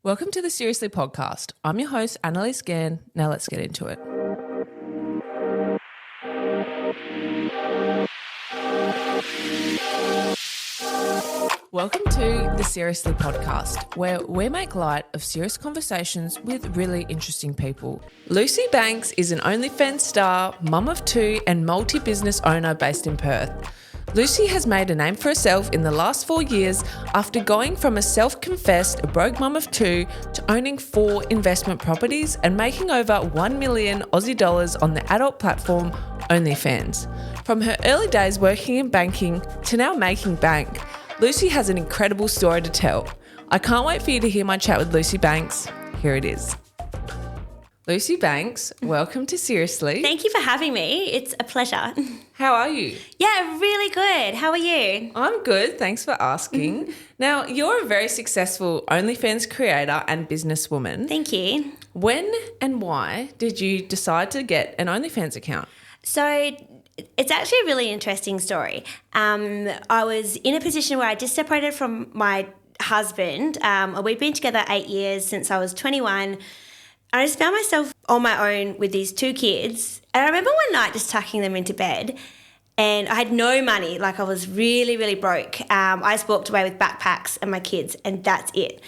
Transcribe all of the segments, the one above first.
Welcome to the Seriously podcast. I'm your host, Annaliese. Now let's get into it. Welcome to the Seriously podcast, where we make light of serious conversations with really interesting people. Lucy Banks is an OnlyFans star, mum of two, and multi-business owner based in Perth. Lucy has made a name for herself in the last 4 years after going from a self-confessed broke mum of two to owning 4 investment properties and making over 1 million Aussie dollars on the adult platform OnlyFans. From her early days working in banking to now making bank, Lucy has an incredible story to tell. I can't wait for you to hear my chat with Lucy Banks. Here it is. Lucy Banks, welcome to Seriously. Thank you for having me. It's a pleasure. How are you? Yeah, really good. How are you? I'm good. Thanks for asking. Now, you're a very successful OnlyFans creator and businesswoman. Thank you. When and why did you decide to get an OnlyFans account? So it's actually a really interesting story. I was in a position where I just separated from my husband. We'd been together 8 years since I was 21. I just found myself on my own with these 2 kids. And I remember one night just tucking them into bed and I had no money. Like I was really, really broke. I just walked away with backpacks and my kids and that's it.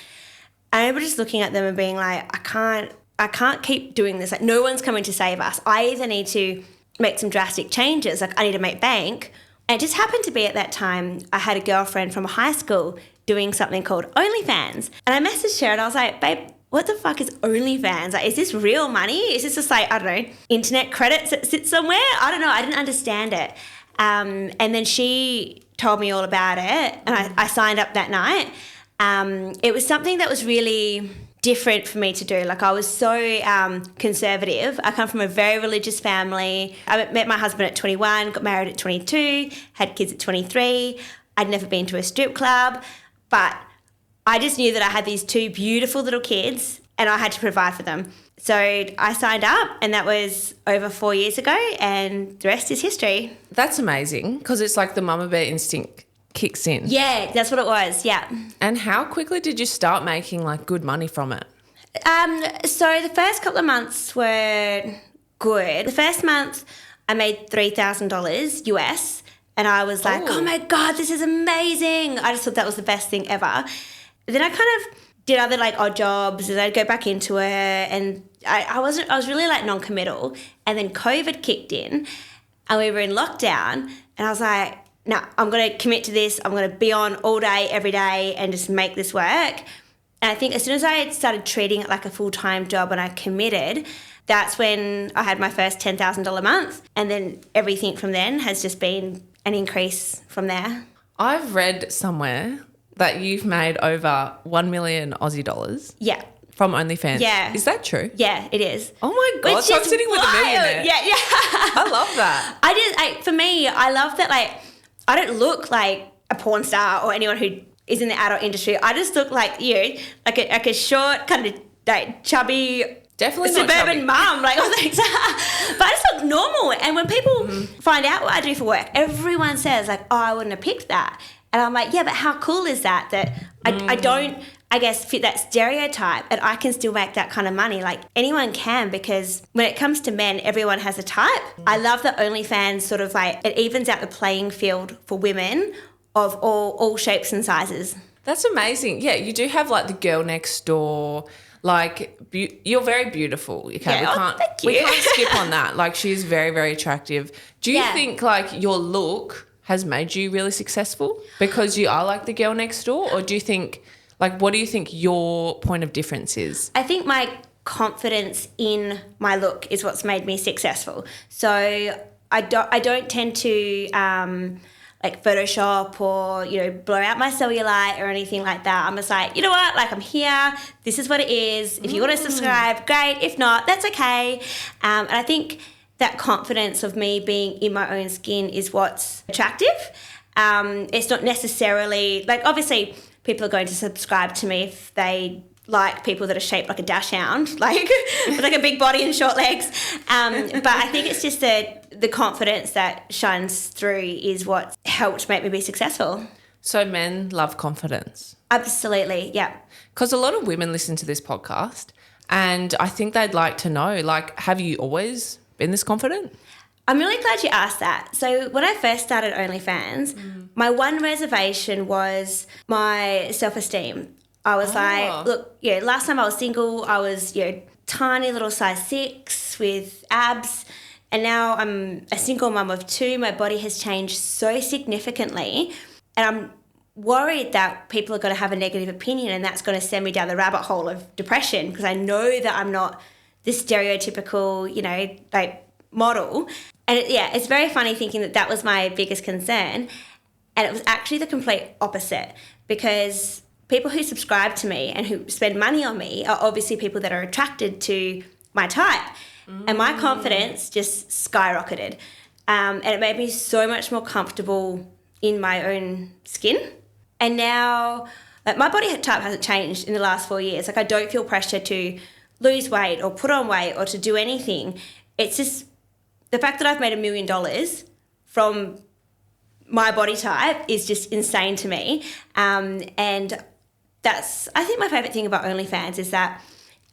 I remember just looking at them and being like, I can't keep doing this. Like no one's coming to save us. I either need to make some drastic changes. Like I need to make bank. And it just happened to be at that time, I had a girlfriend from high school doing something called OnlyFans. And I messaged her and I was like, babe, what the fuck is OnlyFans? Like, is this real money? Is this just like, I don't know, internet credits that sit somewhere? I don't know. I didn't understand it. And then she told me all about it and I signed up that night. It was something that was really different for me to do. Like I was so conservative. I come from a very religious family. I met my husband at 21, got married at 22, had kids at 23. I'd never been to a strip club, but I just knew that I had these 2 beautiful little kids and I had to provide for them. So I signed up and that was over 4 years ago and the rest is history. That's amazing because it's like the mama bear instinct kicks in. Yeah, that's what it was, yeah. And how quickly did you start making like good money from it? So the first couple of months were good. The first month I made $3,000 US and I was like, oh my God, this is amazing. I just thought that was the best thing ever. Then I kind of did other like odd jobs and I'd go back into it and I was really like non-committal. And then COVID kicked in and we were in lockdown and I was like, no, I'm going to commit to this. I'm going to be on all day, every day and just make this work. And I think as soon as I started treating it like a full-time job and I committed, that's when I had my first $10,000 month. And then everything from then has just been an increase from there. I've read somewhere that you've made over 1 million Aussie dollars. Yeah. From OnlyFans. Yeah. Is that true? Yeah, it is. Oh my God, so I'm sitting with a millionaire. Yeah. I love that. For me, I love that, like, I don't look like a porn star or anyone who is in the adult industry. I just look like you, like a short, kind of like chubby, definitely suburban mum. Like, I was like, but I just look normal. And when people find out what I do for work, everyone says like, oh, I wouldn't have picked that. And I'm like, yeah, but how cool is that I don't, I guess, fit that stereotype and I can still make that kind of money. Like anyone can because when it comes to men, everyone has a type. I love that OnlyFans sort of like, it evens out the playing field for women of all shapes and sizes. That's amazing. Yeah, you do have like the girl next door. Like you're very beautiful. Okay, thank you. We can't skip on that. Like she's very, very attractive. Do you think like your look has made you really successful because you are like the girl next door? Or do you think, like, what do you think your point of difference is? I think my confidence in my look is what's made me successful. So I don't tend to like Photoshop or, you know, blow out my cellulite or anything like that. I'm just like, you know what, like I'm here, this is what it is. If you want to subscribe, great. If not, that's okay. And I think that confidence of me being in my own skin is what's attractive. It's not necessarily, like obviously people are going to subscribe to me if they like people that are shaped like a dash hound, like with like a big body and short legs. But I think it's just the confidence that shines through is what helped make me be successful. So men love confidence. Absolutely, yeah. Because a lot of women listen to this podcast and I think they'd like to know, like, have you always been this confident? I'm really glad you asked that. So when I first started OnlyFans, my one reservation was my self-esteem. I was like, look, last time I was single, I was, tiny little size 6 with abs. And now I'm a single mum of 2. My body has changed so significantly. And I'm worried that people are going to have a negative opinion and that's going to send me down the rabbit hole of depression because I know that I'm not this stereotypical, model. And it's very funny thinking that that was my biggest concern. And it was actually the complete opposite because people who subscribe to me and who spend money on me are obviously people that are attracted to my type. And my confidence just skyrocketed. And it made me so much more comfortable in my own skin. And now, my body type hasn't changed in the last 4 years. I don't feel pressure to lose weight or put on weight or to do anything. It's just the fact that I've made $1 million from my body type is just insane to me. And that's, I think my favourite thing about OnlyFans is that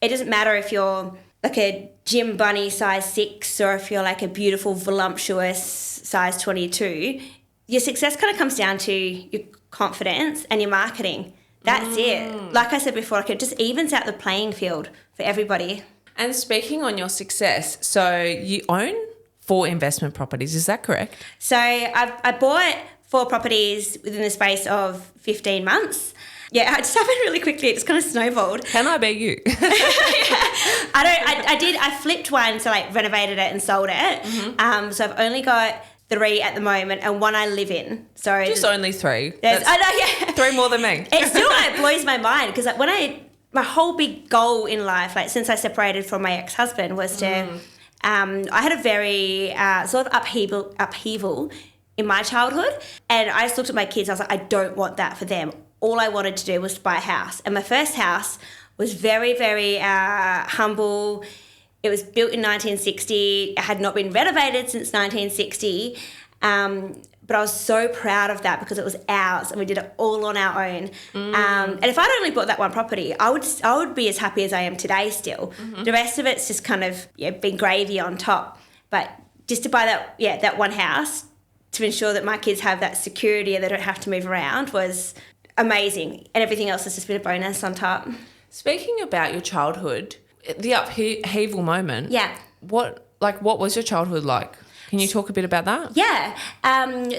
it doesn't matter if you're like a gym bunny size 6 or if you're like a beautiful, voluptuous size 22. Your success kind of comes down to your confidence and your marketing. That's it. Like I said before, it just evens out the playing field for everybody. And speaking on your success, so you own 4 investment properties, is that correct? So I bought 4 properties within the space of 15 months. Yeah, it just happened really quickly. It just kind of snowballed. Can I beg you? I flipped one, so renovated it and sold it. So I've only got 3 at the moment and 1 I live in. So just only 3. I know, yeah. 3 more than me. It still blows my mind because my whole big goal in life, since I separated from my ex-husband, was to. I had a very sort of upheaval in my childhood, and I just looked at my kids. I was like, I don't want that for them. All I wanted to do was to buy a house, and my first house was very, very humble. It was built in 1960. It had not been renovated since 1960. But I was so proud of that because it was ours and we did it all on our own. And if I'd only bought that one property, I would be as happy as I am today still. The rest of it's just kind of been gravy on top. But just to buy that one house to ensure that my kids have that security and they don't have to move around was amazing. And everything else has just been a bonus on top. Speaking about your childhood, the upheaval moment. Yeah. What was your childhood like? Can you talk a bit about that? Yeah.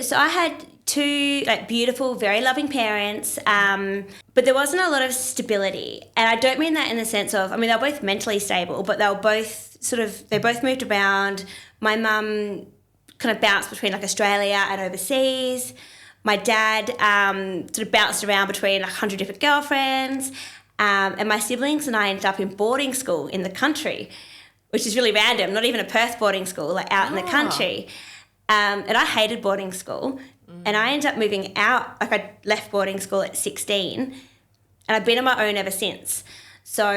So I had 2 beautiful, very loving parents, but there wasn't a lot of stability. And I don't mean that in the sense of, they were both mentally stable, but they both moved around. My mum kind of bounced between Australia and overseas. My dad sort of bounced around between 100 different girlfriends. And my siblings and I ended up in boarding school in the country, which is really random, not even a Perth boarding school, out in the country. And I hated boarding school. And I ended up moving out. I left boarding school at 16 and I've been on my own ever since. So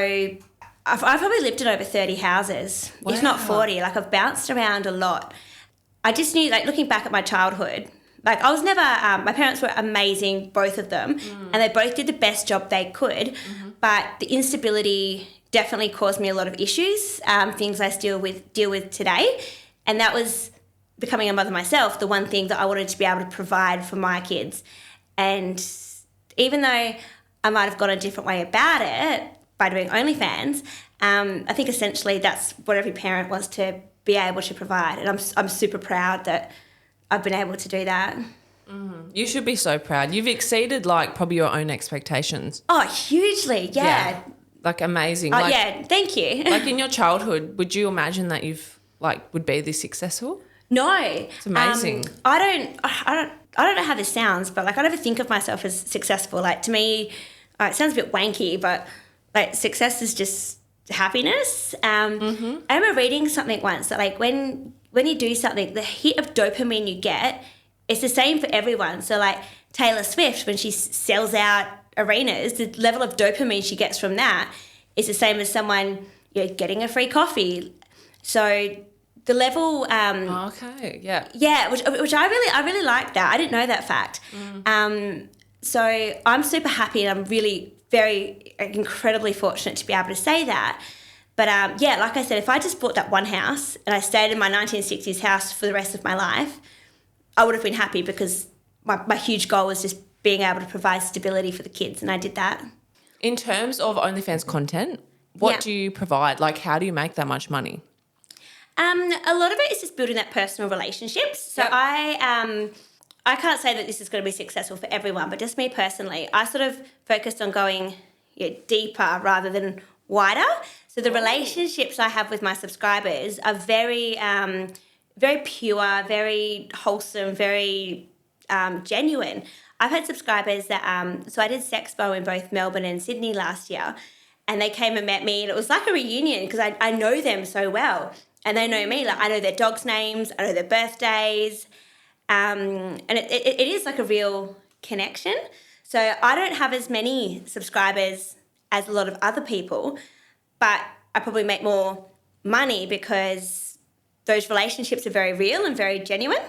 I've probably lived in over 30 houses, if not 40. I've bounced around a lot. I just knew, looking back at my childhood, I was never, my parents were amazing, both of them, and they both did the best job they could, but the instability definitely caused me a lot of issues, things I still deal with today, and that was becoming a mother myself, the one thing that I wanted to be able to provide for my kids. And even though I might have gone a different way about it by doing OnlyFans, I think essentially that's what every parent wants to be able to provide, and I'm super proud that I've been able to do that. You should be so proud. You've exceeded probably your own expectations. Oh, hugely, yeah. Amazing. Yeah, thank you. In your childhood, would you imagine that you've would be this successful? No. It's amazing. I don't know how this sounds, but I never think of myself as successful. To me, it sounds a bit wanky, but success is just happiness. I remember reading something once that when you do something, the hit of dopamine you get, it's the same for everyone. So Taylor Swift, when she sells out arenas, the level of dopamine she gets from that is the same as someone getting a free coffee. So the level, okay, yeah, which I really like that. I didn't know that fact. So I'm super happy, and I'm really very incredibly fortunate to be able to say that. But like I said, if I just bought that one house and I stayed in my 1960s house for the rest of my life, I would have been happy, because my huge goal was just being able to provide stability for the kids, and I did that. In terms of OnlyFans content, what Yeah. do you provide? Like, how do you make that much money? A lot of it is just building that personal relationships. So Yep. I can't say that this is going to be successful for everyone, but just me personally, I sort of focused on going deeper rather than wider. So the relationships I have with my subscribers are very, very pure, very wholesome, very genuine. I've had subscribers that, so I did Sexpo in both Melbourne and Sydney last year, and they came and met me, and it was like a reunion, because I know them so well, and they know me. Like, I know their dogs' names, I know their birthdays, and it is like a real connection. So I don't have as many subscribers as a lot of other people, but I probably make more money because those relationships are very real and very genuine.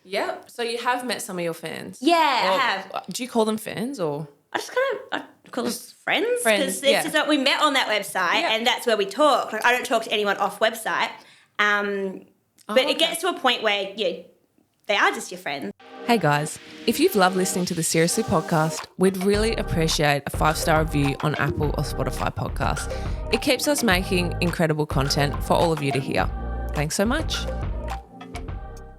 Yeah. So you have met some of your fans? Yeah, Or, I have. do you call them fans or? I just I call them friends, Friends, because yeah. we met on that website, Yeah. and that's where we talk. Like, I don't talk to anyone off website, but okay. it gets to a point where they are just your friends. Hey guys, if you've loved listening to the Seriously podcast, we'd really appreciate a 5-star review on Apple or Spotify podcasts. It keeps us making incredible content for all of you to hear. Thanks so much.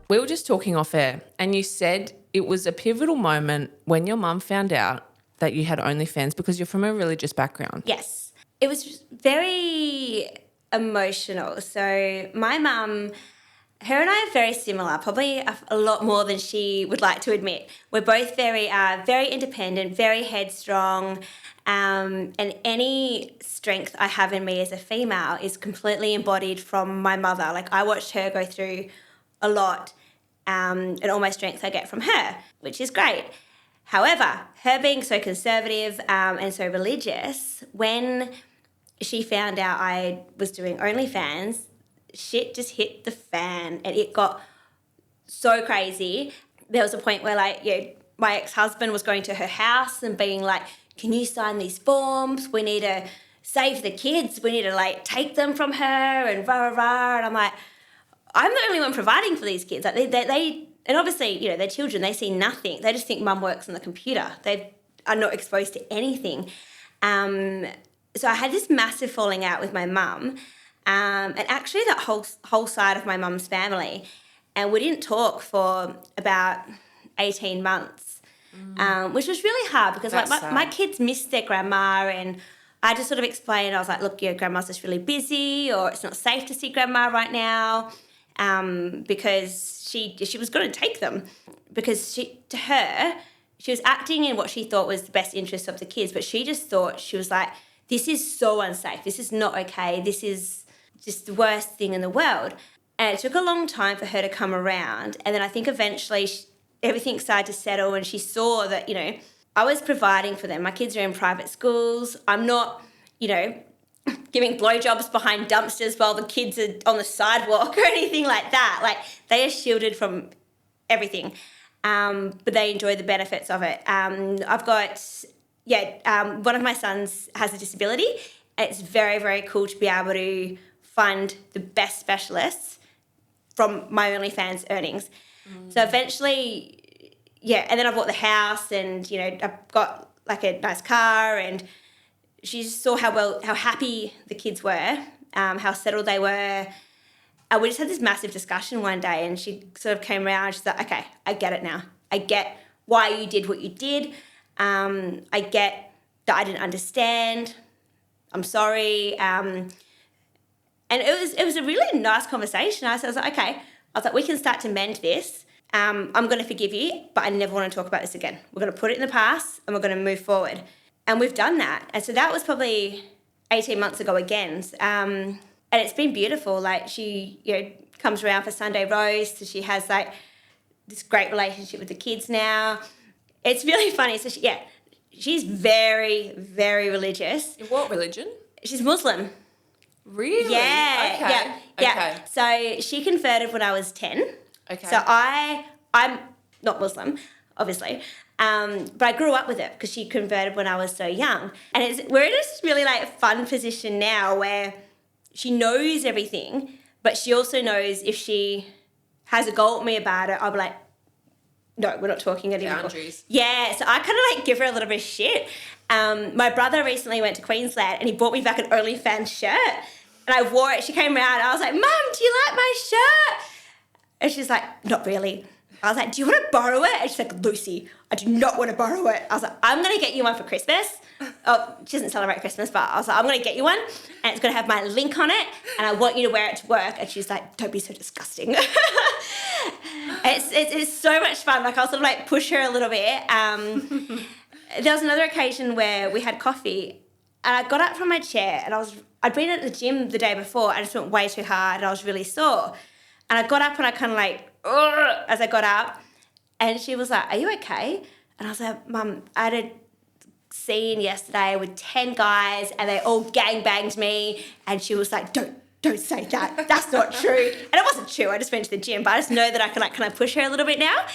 We were just talking off air, and you said it was a pivotal moment when your mum found out that you had OnlyFans, because you're from a religious background. Yes, it was very emotional. So my mum, her and I are very similar, probably a lot more than she would like to admit. We're both very independent, very headstrong, and any strength I have in me as a female is completely embodied from my mother. Like, I watched her go through a lot, and all my strength I get from her, which is great. However, her being so conservative and so religious, when she found out I was doing OnlyFans, shit just hit the fan, and it got so crazy. There was a point where, my ex-husband was going to her house and being like, can you sign these forms? We need to save the kids. We need to, take them from her, and rah, rah, rah. And I'm like, I'm the only one providing for these kids. Like, they and obviously, they're children. They see nothing. They just think mum works on the computer. They are not exposed to anything. So I had this massive falling out with my mum, and actually that whole side of my mum's family. And we didn't talk for about 18 months, which was really hard, because my kids missed their grandma, and I just sort of explained, I was like, look, grandma's just really busy, or it's not safe to see grandma right now, because she was going to take them, because she was acting in what she thought was the best interest of the kids, but she just thought, she was like, this is so unsafe, this is not okay, this is just the worst thing in the world. And it took a long time for her to come around, and then I think eventually everything started to settle, and she saw that, I was providing for them. My kids are in private schools. I'm not, giving blowjobs behind dumpsters while the kids are on the sidewalk or anything like that. Like, they are shielded from everything, but they enjoy the benefits of it. I've got, one of my sons has a disability. It's very, very cool to be able to fund the best specialists from my OnlyFans earnings. So eventually, and then I bought the house, and, I've got a nice car, and she just saw how happy the kids were, how settled they were. And we just had this massive discussion one day, and she sort of came around and she's like, okay, I get it now. I get why you did what you did. I get that I didn't understand. I'm sorry. And it was a really nice conversation. I was like, okay. I was like, we can start to mend this. I'm going to forgive you, but I never want to talk about this again. We're going to put it in the past, and we're going to move forward. And we've done that. And so that was probably 18 months ago again. And it's been beautiful. Like, she, comes around for Sunday roast. So she has, this great relationship with the kids now. It's really funny. So she's very, very religious. What religion? She's Muslim. Really? Yeah. Okay. Yeah. So she converted when I was 10. Okay. So I'm not Muslim, obviously. But I grew up with it because she converted when I was so young. And we're in this really like fun position now where she knows everything, but she also knows if she has a go at me about it, I'll be like, no, we're not talking anymore. Boundaries. Yeah, so I kind of like give her a little bit of shit. My brother recently went to Queensland and he bought me back an OnlyFans shirt. And I wore it. She came around and I was like, Mum, do you like my shirt? And she's like, not really. I was like, do you want to borrow it? And she's like, Lucy, I do not want to borrow it. I was like, I'm going to get you one for Christmas. Oh, she doesn't celebrate Christmas, but I was like, I'm going to get you one. And it's going to have my link on it. And I want you to wear it to work. And she's like, don't be so disgusting. It's so much fun. Like I'll sort of like push her a little bit. There was another occasion where we had coffee and I got up from my chair and I'd been at the gym the day before. I just went way too hard and I was really sore. And I got up and I kind of like, as I got up, and she was like, are you okay? And I was like, Mum, I had a scene yesterday with 10 guys and they all gangbanged me. And she was like, don't say that. That's not true. And it wasn't true. I just went to the gym, but I just know that I can like kind of push her a little bit now.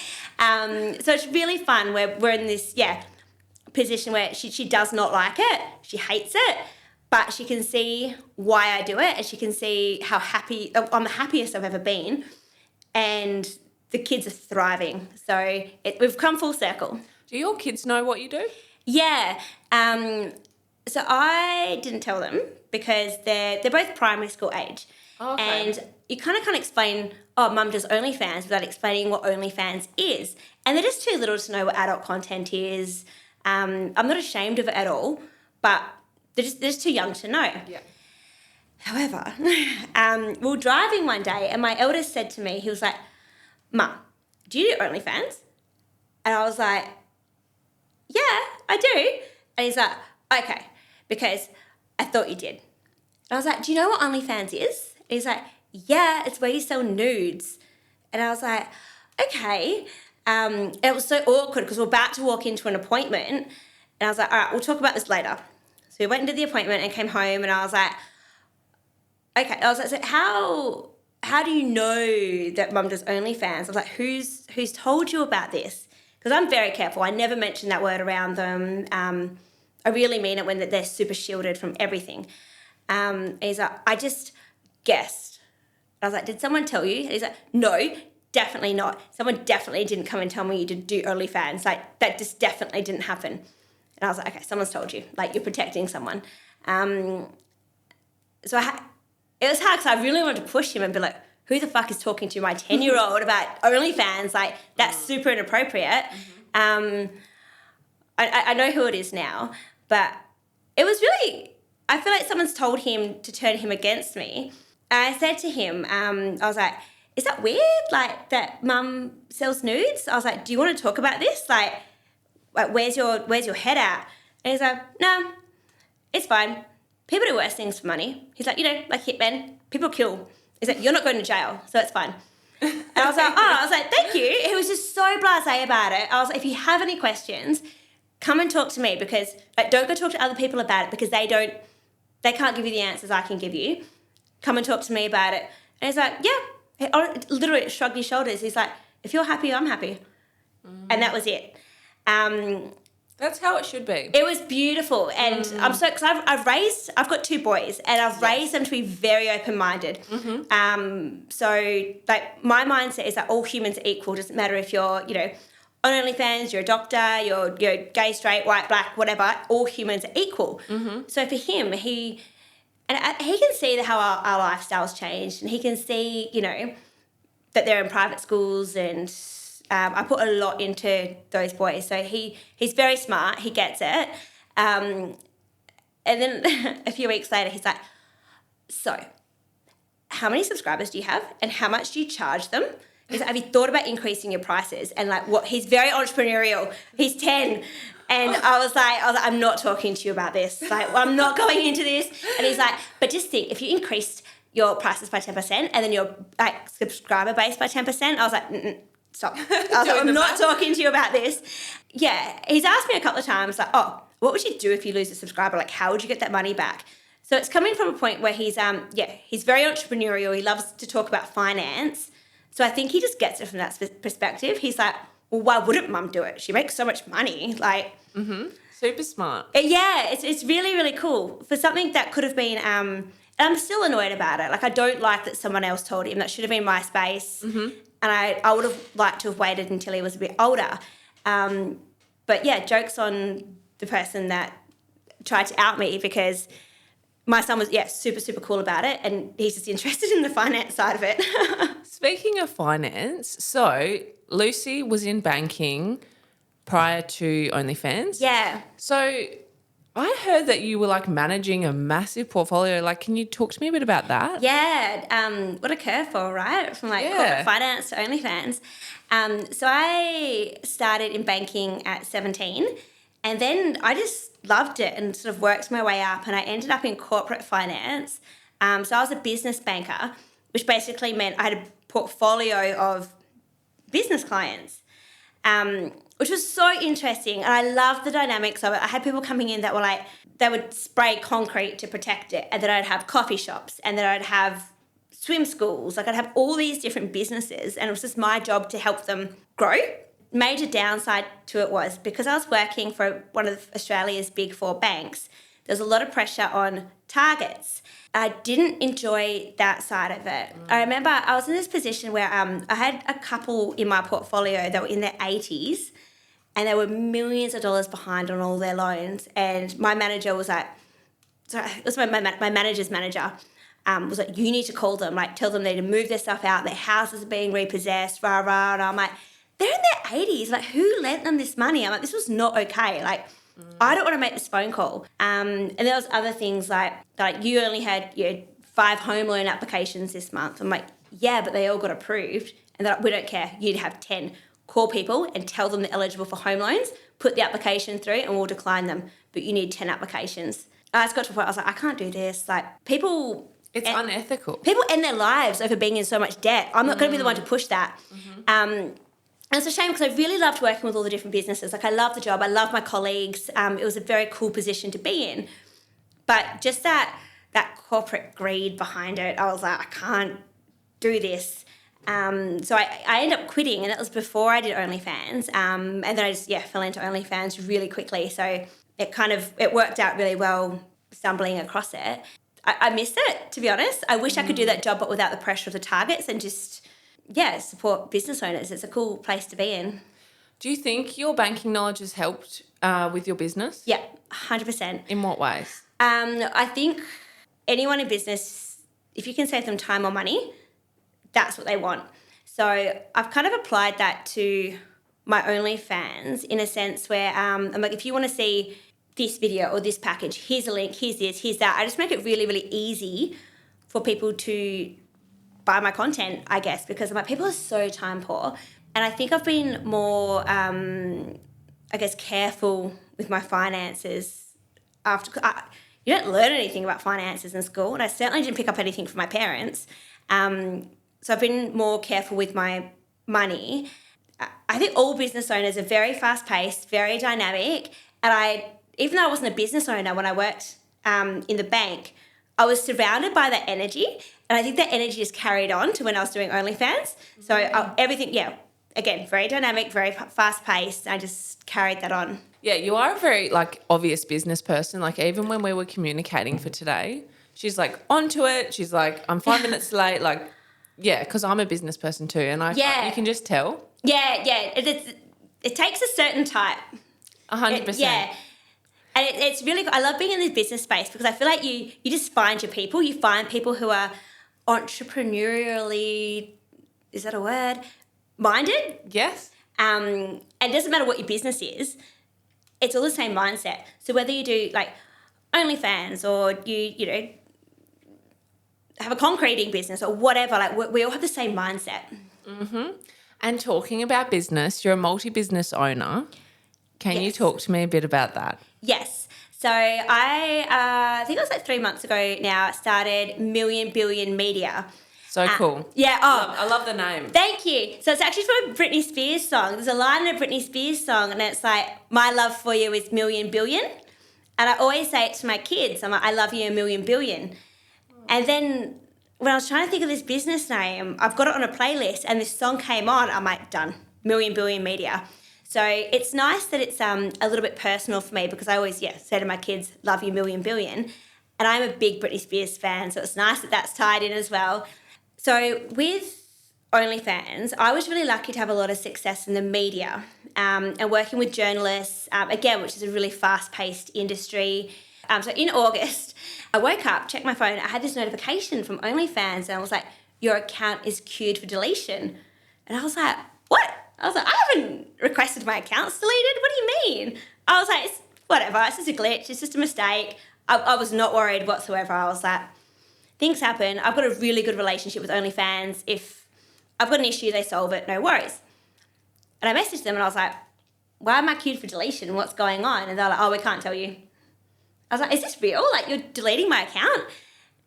So it's really fun where we're in this, position where she does not like it. She hates it. But she can see why I do it and she can see how happy, I'm the happiest I've ever been. And the kids are thriving. So we've come full circle. Do your kids know what you do? Yeah. So I didn't tell them because they're both primary school age. Okay. And you kind of can't explain, Mum does OnlyFans without explaining what OnlyFans is. And they're just too little to know what adult content is. I'm not ashamed of it at all, but they're just too young to know. Yeah. However, we were driving one day and my eldest said to me, he was like, Mum, do you do OnlyFans? And I was like, yeah, I do. And he's like, okay, because I thought you did. And I was like, do you know what OnlyFans is? And he's like, yeah, it's where you sell nudes. And I was like, okay. And it was so awkward because we're about to walk into an appointment. And I was like, all right, we'll talk about this later. So we went into the appointment and came home and I was like, okay. I was like, so how do you know that Mum does OnlyFans? I was like, who's told you about this? Because I'm very careful. I never mention that word around them. I really mean it when they're super shielded from everything. And he's like, I just guessed. I was like, did someone tell you? And he's like, no, definitely not. Someone definitely didn't come and tell me you did do OnlyFans. Like, that just definitely didn't happen. And I was like, okay, someone's told you. Like, you're protecting someone. So it was hard because I really wanted to push him and be like, who the fuck is talking to my 10-year-old about OnlyFans? Like, that's super inappropriate. I know who it is now, but it was really, I feel like someone's told him to turn him against me. And I said to him, I was like, is that weird? Like, that Mum sells nudes? I was like, do you want to talk about this? Like where's your head at? And he's like, no, it's fine. People do worse things for money. He's like, like hitmen, people kill. He's like, you're not going to jail, so it's fine. And I was like, thank you. He was just so blasé about it. I was like, if you have any questions, come and talk to me because don't go talk to other people about it because they can't give you the answers I can give you. Come and talk to me about it. And he's like, yeah. He literally shrugged his shoulders. He's like, if you're happy, I'm happy. And that was it. That's how it should be. It was beautiful. And I'm so, because I've got 2 boys and I've raised them to be very open-minded. So like my mindset is that all humans are equal. It doesn't matter if you're, on OnlyFans, you're a doctor, you're gay, straight, white, black, whatever, all humans are equal. So for him, he can see how our lifestyles changed and he can see, that they're in private schools and I put a lot into those boys. So he's very smart. He gets it. And then a few weeks later, he's like, so how many subscribers do you have and how much do you charge them? He's like, have you thought about increasing your prices? And like he's very entrepreneurial. He's 10. And I was like, I'm not talking to you about this. Like, I'm not going into this. And he's like, but just think, if you increased your prices by 10% and then your subscriber base by 10%, I was like, stop. I was like, I'm not talking to you about this. Yeah, he's asked me a couple of times, like, what would you do if you lose a subscriber? Like, how would you get that money back? So it's coming from a point where he's very entrepreneurial. He loves to talk about finance. So I think he just gets it from that perspective. He's like, well, why wouldn't mum do it? She makes so much money. Like, Super smart. yeah, it's really, really cool for something that could have been, and I'm still annoyed about it. Like, I don't like that someone else told him. That should have been my space. And I would have liked to have waited until he was a bit older. But yeah, joke's on the person that tried to out me, because my son was, super, super cool about it, and he's just interested in the finance side of it. Speaking of finance, so Lucy was in banking prior to OnlyFans. Yeah. So I heard that you were like managing a massive portfolio. Like, can you talk to me a bit about that? Yeah. What a curveball, right? From like corporate finance to OnlyFans. So I started in banking at 17, and then I just loved it and sort of worked my way up, and I ended up in corporate finance. So I was a business banker, which basically meant I had a portfolio of business clients, which was so interesting. And I loved the dynamics of it. I had people coming in that were like, they would spray concrete to protect it, and then I'd have coffee shops, and then I'd have swim schools. Like, I'd have all these different businesses, and it was just my job to help them grow. Major downside to it was, because I was working for one of Australia's big four banks, there was a lot of pressure on targets. I didn't enjoy that side of it. I remember I was in this position where I had a couple in my portfolio that were in their 80s, and they were millions of dollars behind on all their loans. And my manager was like, sorry, it was my manager's manager, was like, you need to call them, like, tell them they need to move their stuff out, their houses are being repossessed, rah, rah. And I'm like, they're in their 80s. Like, who lent them this money? I'm like, this was not okay. Like, I don't want to make this phone call. And there was other things like you only had 5 home loan applications this month. I'm like, yeah, but they all got approved. And they're like, we don't care. You'd have 10. Call people and tell them they're eligible for home loans, put the application through, and we'll decline them. But you need 10 applications. I just got to a point, I was like, I can't do this. Like, people... It's unethical. People end their lives over being in so much debt. I'm not going to be the one to push that. And it's a shame, because I really loved working with all the different businesses. Like, I love the job. I love my colleagues. It was a very cool position to be in. But just that corporate greed behind it, I was like, I can't do this. So I ended up quitting, and that was before I did OnlyFans. And then I just, fell into OnlyFans really quickly. So it worked out really well stumbling across it. I miss it, to be honest. I wish I could do that job, but without the pressure of the targets, and just... support business owners. It's a cool place to be in. Do you think your banking knowledge has helped with your business? Yeah, 100%. In what ways? I think anyone in business, if you can save them time or money, that's what they want. So I've kind of applied that to my OnlyFans in a sense where I'm like, if you want to see this video or this package, here's a link, here's this, here's that. I just make it really, really easy for people to buy my content, I guess, because I'm like, people are so time poor. And I think I've been more, careful with my finances you don't learn anything about finances in school, and I certainly didn't pick up anything from my parents. So I've been more careful with my money. I think all business owners are very fast-paced, very dynamic, and even though I wasn't a business owner when I worked in the bank, I was surrounded by that energy, and I think that energy is carried on to when I was doing OnlyFans. So everything, again, very dynamic, very fast-paced. I just carried that on. Yeah, you are a very, obvious business person. Like, even when we were communicating for today, she's, onto it. She's like, I'm 5 minutes late. Because I'm a business person too, and you can just tell. Yeah. It takes a certain type. 100%. Yeah. And it's really, I love being in this business space, because I feel like you just find your people. You find people who are entrepreneurially, is that a word? Minded? Yes. And it doesn't matter what your business is, it's all the same mindset. So whether you do OnlyFans or you have a concreting business or whatever, we all have the same mindset. Mm-hmm. And talking about business, you're a multi-business owner. Can you talk to me a bit about that? Yes. So I think it was 3 months ago now, started Million Billion Media. So cool. Yeah. I love the name. Thank you. So it's actually from a Britney Spears song. There's a line in a Britney Spears song, and it's like, my love for you is million billion. And I always say it to my kids. I'm like, I love you a million billion. And then when I was trying to think of this business name, I've got it on a playlist, and this song came on. I'm like, done. million billion media. So it's nice that it's a little bit personal for me because I always, say to my kids, love you million billion. And I'm a big Britney Spears fan, so it's nice that that's tied in as well. So with OnlyFans, I was really lucky to have a lot of success in the media and working with journalists, again, which is a really fast-paced industry. So in August, I woke up, checked my phone, I had this notification from OnlyFans and I was like, your account is queued for deletion. And I was like, what? I was like, I haven't requested my account's deleted. What do you mean? I was like, it's whatever. It's just a glitch. It's just a mistake. I was not worried whatsoever. I was like, things happen. I've got a really good relationship with OnlyFans. If I've got an issue, they solve it. No worries. And I messaged them and I was like, why am I queued for deletion? What's going on? And they're like, oh, we can't tell you. I was like, is this real? Like, you're deleting my account?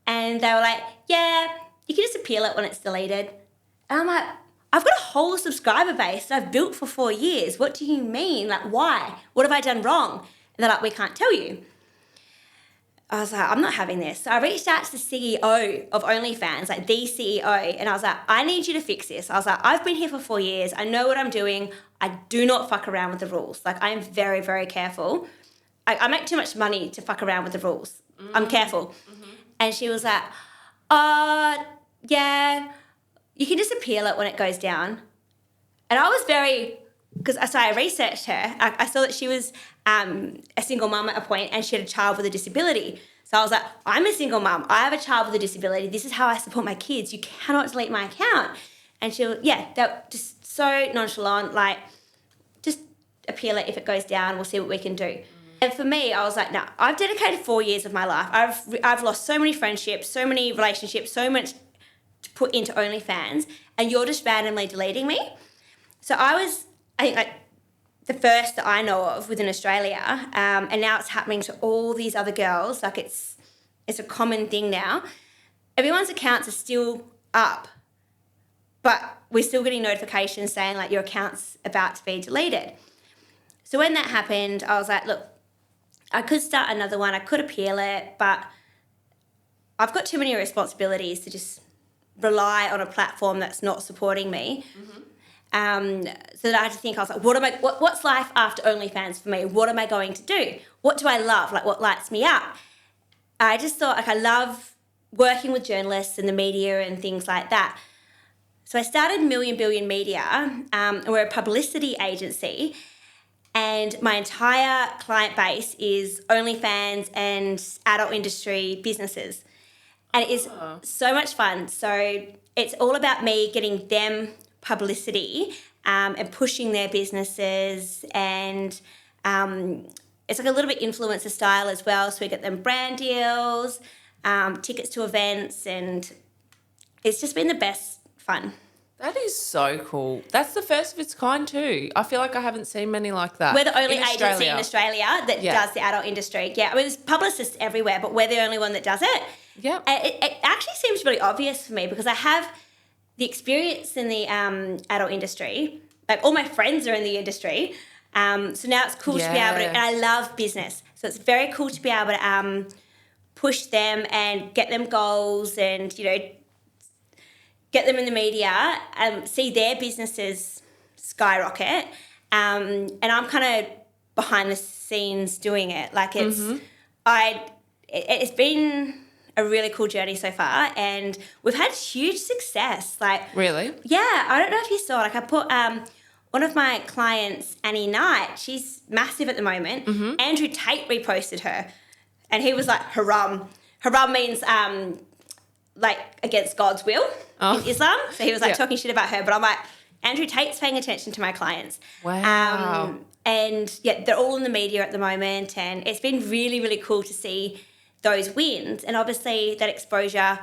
And they were like, yeah, you can just appeal it when it's deleted. And I'm like, I've got a whole subscriber base that I've built for 4 years. What do you mean? Like, why? What have I done wrong? And they're like, we can't tell you. I was like, I'm not having this. So I reached out to the CEO of OnlyFans, like the CEO, and I was like, I need you to fix this. I was like, I've been here for 4 years. I know what I'm doing. I do not fuck around with the rules. Like, I'm very, very careful. I make too much money to fuck around with the rules. I'm careful. Mm-hmm. And she was like, yeah, you can just appeal it when it goes down. And I was I researched her. I saw that she was a single mum at a point and she had a child with a disability. So I was like, I'm a single mum. I have a child with a disability. This is how I support my kids. You cannot delete my account. And she was, they're just so nonchalant, like, just appeal it if it goes down. We'll see what we can do. Mm-hmm. And for me, I was like, no, I've dedicated 4 years of my life. I've lost so many friendships, so many relationships, so much to put into OnlyFans, and you're just randomly deleting me. So I think, like, the first that I know of within Australia, and now it's happening to all these other girls. Like, it's a common thing now. Everyone's accounts are still up, but we're still getting notifications saying, like, your account's about to be deleted. So when that happened, I was like, look, I could start another one. I could appeal it, but I've got too many responsibilities to just rely on a platform that's not supporting me. Mm-hmm. So that I had to think, I was like, what's life after OnlyFans for me? What am I going to do? What do I love? Like, what lights me up? I just thought, like, I love working with journalists and the media and things like that. So I started Million Billion Media, and we're a publicity agency, and my entire client base is OnlyFans and adult industry businesses. And it is so much fun. So it's all about me getting them publicity and pushing their businesses, and it's like a little bit influencer style as well. So we get them brand deals, tickets to events, and it's just been the best fun. That is so cool. That's the first of its kind too. I feel like I haven't seen many like that. We're the only agency in Australia that does the adult industry. Yeah, I mean, there's publicists everywhere, but we're the only one that does it. Yeah. It actually seems really obvious for me because I have the experience in the adult industry. Like, all my friends are in the industry. So now it's cool to be able to, and I love business. So it's very cool to be able to push them and get them goals and, you know, get them in the media, see their businesses skyrocket. And I'm kind of behind the scenes doing it. Like, it's been a really cool journey so far, and we've had huge success. Like, really? Yeah, I don't know if you saw, like, I put one of my clients, Annie Knight, she's massive at the moment. Mm-hmm. Andrew Tate reposted her, and he was like, haram. Haram means like against God's will in Islam. So he was like talking shit about her, but I'm like, Andrew Tate's paying attention to my clients. Wow. And yeah, they're all in the media at the moment, and it's been really, really cool to see those wins. And obviously that exposure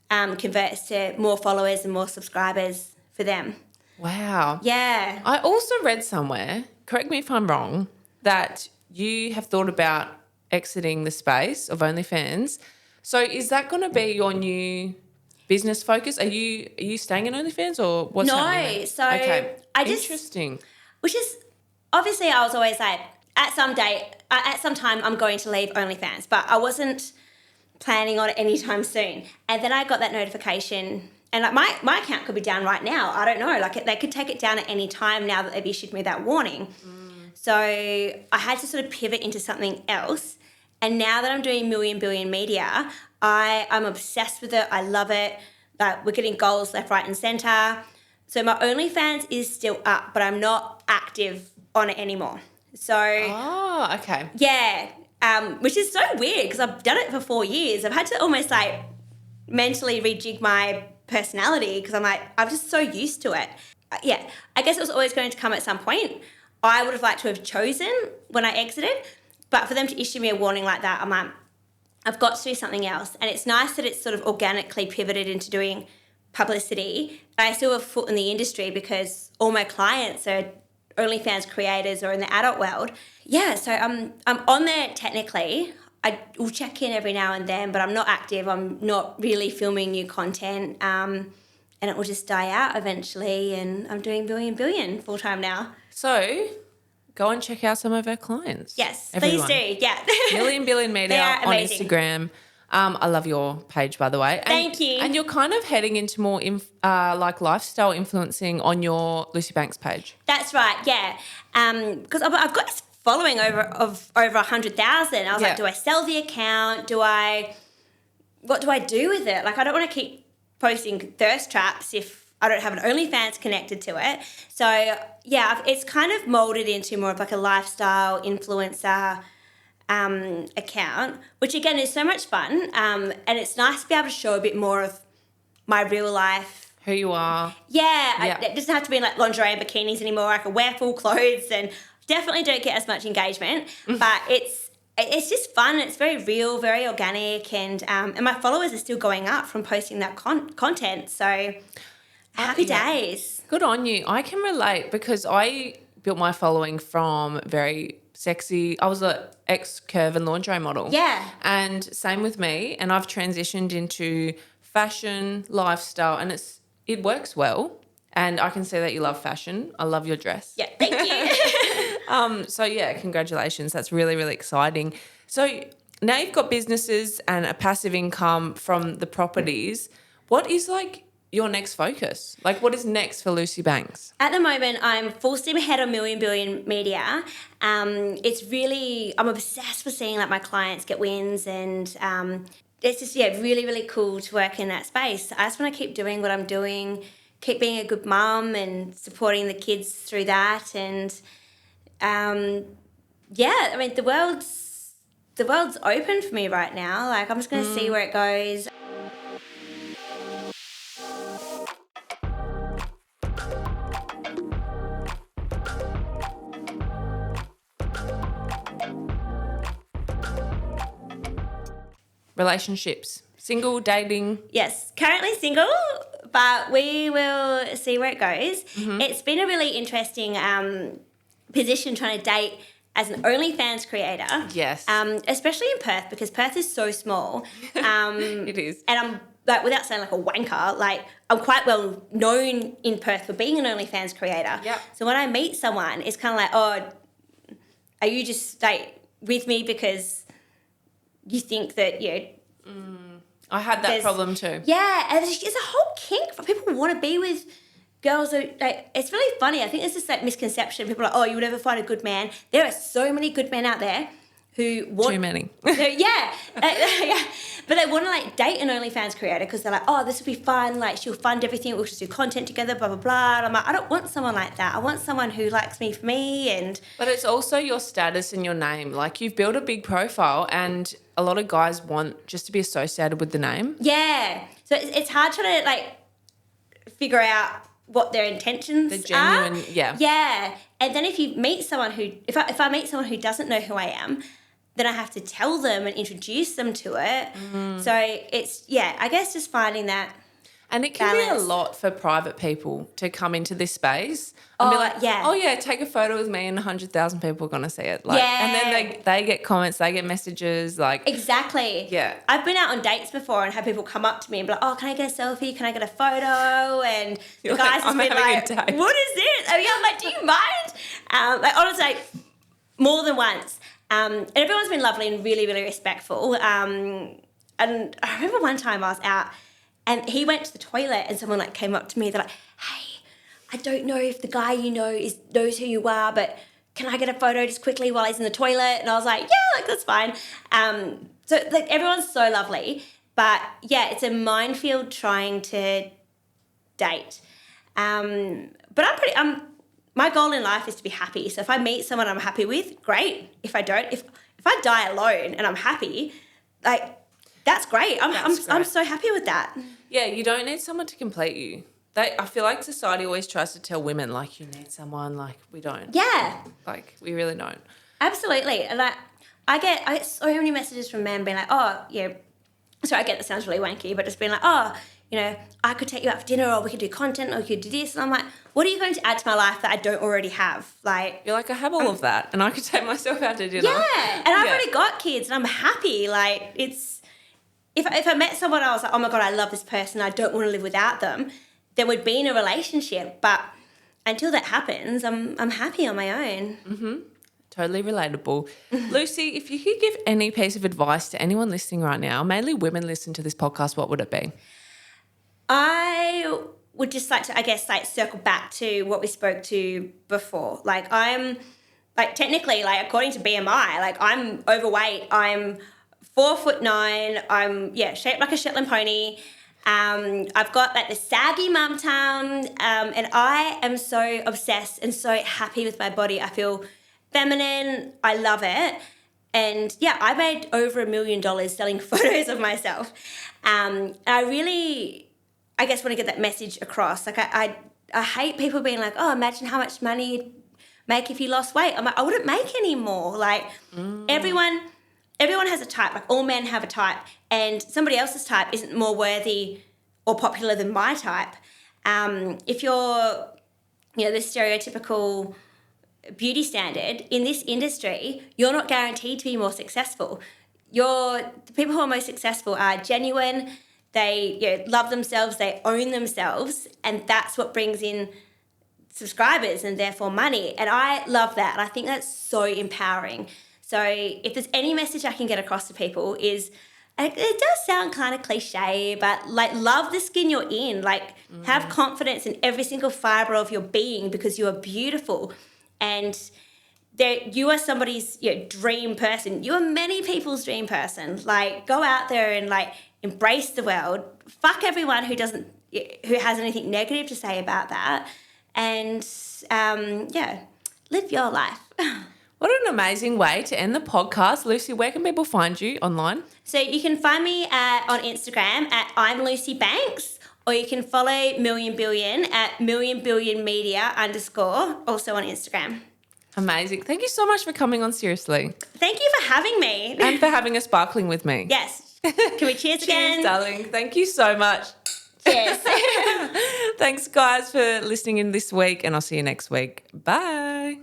converts to more followers and more subscribers for them. Wow. Yeah. I also read somewhere, correct me if I'm wrong, that you have thought about exiting the space of OnlyFans. So is that going to be your new business focus? Are you staying in OnlyFans or what's happening? No. So I just... Interesting. Which is, obviously I was always like, at some time I'm going to leave OnlyFans, but I wasn't planning on it anytime soon. And then I got that notification, And like my account could be down right now. I don't know. Like they could take it down at any time now that they've issued me that warning. So I had to sort of pivot into something else. And now that I'm doing million billion media, I'm obsessed with it. I love it. Like we're getting goals left, right, and centre. So my OnlyFans is still up, but I'm not active on it anymore. So okay. Yeah, which is so weird because I've done it for 4 years. I've had to almost like mentally rejig my personality because I'm just so used to it. Yeah, I guess it was always going to come at some point. I would have liked to have chosen when I exited, but for them to issue me a warning like that, I'm like, I've got to do something else. And it's nice that it's sort of organically pivoted into doing publicity. I still have a foot in the industry because all my clients are OnlyFans creators or in the adult world. Yeah, so I'm on there technically. I will check in every now and then, but I'm not active. I'm not really filming new content. And it will just die out eventually. And I'm doing billion full time now. So go and check out some of our clients. Yes, everyone. Please do. Yeah. Million Billion Media on Instagram. I love your page, by the way. Thank you. And you're kind of heading into more like lifestyle influencing on your Lucy Banks page. That's right, yeah. Because I've got this following over 100,000. I was like, do I sell the account? What do I do with it? Like, I don't want to keep posting thirst traps if I don't have an OnlyFans connected to it. So, yeah, it's kind of molded into more of like a lifestyle influencer account, which again is so much fun. And it's nice to be able to show a bit more of my real life. Who you are. Yeah. It doesn't have to be in like lingerie and bikinis anymore. I can wear full clothes and definitely don't get as much engagement, but it's just fun. It's very real, very organic, and my followers are still going up from posting that content. So happy days. Good on you. I can relate because I built my following from very sexy. I was an ex-curve and lingerie model. Yeah. And same with me. And I've transitioned into fashion, lifestyle, and it works well. And I can see that you love fashion. I love your dress. Yeah, thank you. So, yeah, congratulations. That's really, really exciting. So now you've got businesses and a passive income from the properties. What is like your next focus? Like what is next for Lucy Banks? At the moment, I'm full steam ahead on Million Billion Media. I'm obsessed with seeing like my clients get wins, and it's just, really, really cool to work in that space. I just want to keep doing what I'm doing, keep being a good mum and supporting the kids through that. And I mean, the world's open for me right now. Like I'm just going to see where it goes. Relationships, single, dating? Yes, currently single, but we will see where it goes. Mm-hmm. It's been a really interesting position trying to date as an OnlyFans creator. Yes. Especially in Perth, because Perth is so small. It is. And I'm, like, without saying like a wanker, like I'm quite well known in Perth for being an OnlyFans creator. Yep. So when I meet someone, it's kind of like, oh, are you just like with me because you think that, I had that problem too. Yeah, and it's a whole kink for people who want to be with girls. Like, it's really funny. I think there's this like misconception. People are like, oh, you would never find a good man. There are so many good men out there who want... Too many. Yeah. But they want to like date an OnlyFans creator because they're like, oh, this will be fun. Like, she'll fund everything. We'll just do content together, blah, blah, blah. And I'm like, I don't want someone like that. I want someone who likes me for me. And But it's also your status and your name. Like, you've built a big profile and a lot of guys want just to be associated with the name. Yeah. So it's hard trying to like figure out what their intentions the genuine, are. Yeah. Yeah. And then if you meet someone who, if I meet someone who doesn't know who I am, then I have to tell them and introduce them to it. So it's, I guess just finding that And it can balance. be a lot for private people to come into this space and be like, take a photo with me and 100,000 people are going to see it. Like, and then they get comments, they get messages. Like Exactly. Yeah. I've been out on dates before and had people come up to me and be like, oh, can I get a selfie? Can I get a photo? And the guys have been like, what is this? Oh, yeah, I'm like, do you mind? Like, honestly, like, more than once. And everyone's been lovely and really, really respectful. And I remember one time I was out And he went to the toilet and someone like came up to me. They're like, hey, I don't know if the guy you know knows who you are, but can I get a photo just quickly while he's in the toilet? And I was like, yeah, like that's fine. So like everyone's so lovely. But yeah, it's a minefield trying to date. But my goal in life is to be happy. So if I meet someone I'm happy with, great. If I don't, if I die alone and I'm happy, like that's great. I'm so happy with that. Yeah, you don't need someone to complete you. I feel like society always tries to tell women like you need someone, like we don't. Yeah. Like we really don't. Absolutely. And like I get so many messages from men being like, oh yeah, sorry, I get that sounds really wanky, but just being like, oh, you know, I could take you out for dinner or we could do content or we could do this. And I'm like, what are you going to add to my life that I don't already have? Like, you're like, I have all of that and I could take myself out to dinner. Yeah. And I've already got kids and I'm happy. Like it's, if I met someone else, like, oh my God, I love this person, I don't want to live without them, then we'd be in a relationship. But until that happens, I'm happy on my own. Mm-hmm. Totally relatable. Lucy, if you could give any piece of advice to anyone listening right now, mainly women listen to this podcast, what would it be? I would just like to, I guess, like circle back to what we spoke to before. Like I'm, like technically, like according to BMI, like I'm overweight. I'm 4'9". I'm shaped like a Shetland pony. I've got like the saggy mum tum, and I am so obsessed and so happy with my body. I feel feminine. I love it. And yeah, I made over $1 million selling photos of myself. I really, I guess, want to get that message across. Like I hate people being like, oh, imagine how much money you'd make if you lost weight. I'm like, I wouldn't make any more. Like everyone has a type. Like all men have a type, and somebody else's type isn't more worthy or popular than my type. If you're, the stereotypical beauty standard in this industry, you're not guaranteed to be more successful. The people who are most successful are genuine. They love themselves. They own themselves, and that's what brings in subscribers and therefore money. And I love that. And I think that's so empowering. So if there's any message I can get across to people is, it does sound kind of cliche, but like love the skin you're in. Like have confidence in every single fibre of your being because you are beautiful. And you are somebody's dream person. You are many people's dream person. Like go out there and like embrace the world. Fuck everyone who has anything negative to say about that. And live your life. What an amazing way to end the podcast. Lucy, where can people find you online? So you can find me on Instagram at I'm Lucy Banks, or you can follow Million Billion at millionbillionmedia_, also on Instagram. Amazing. Thank you so much for coming on Seriously. Thank you for having me. And for having a sparkling with me. Yes. Can we cheers again? Cheers, darling. Thank you so much. Cheers. Thanks, guys, for listening in this week, and I'll see you next week. Bye.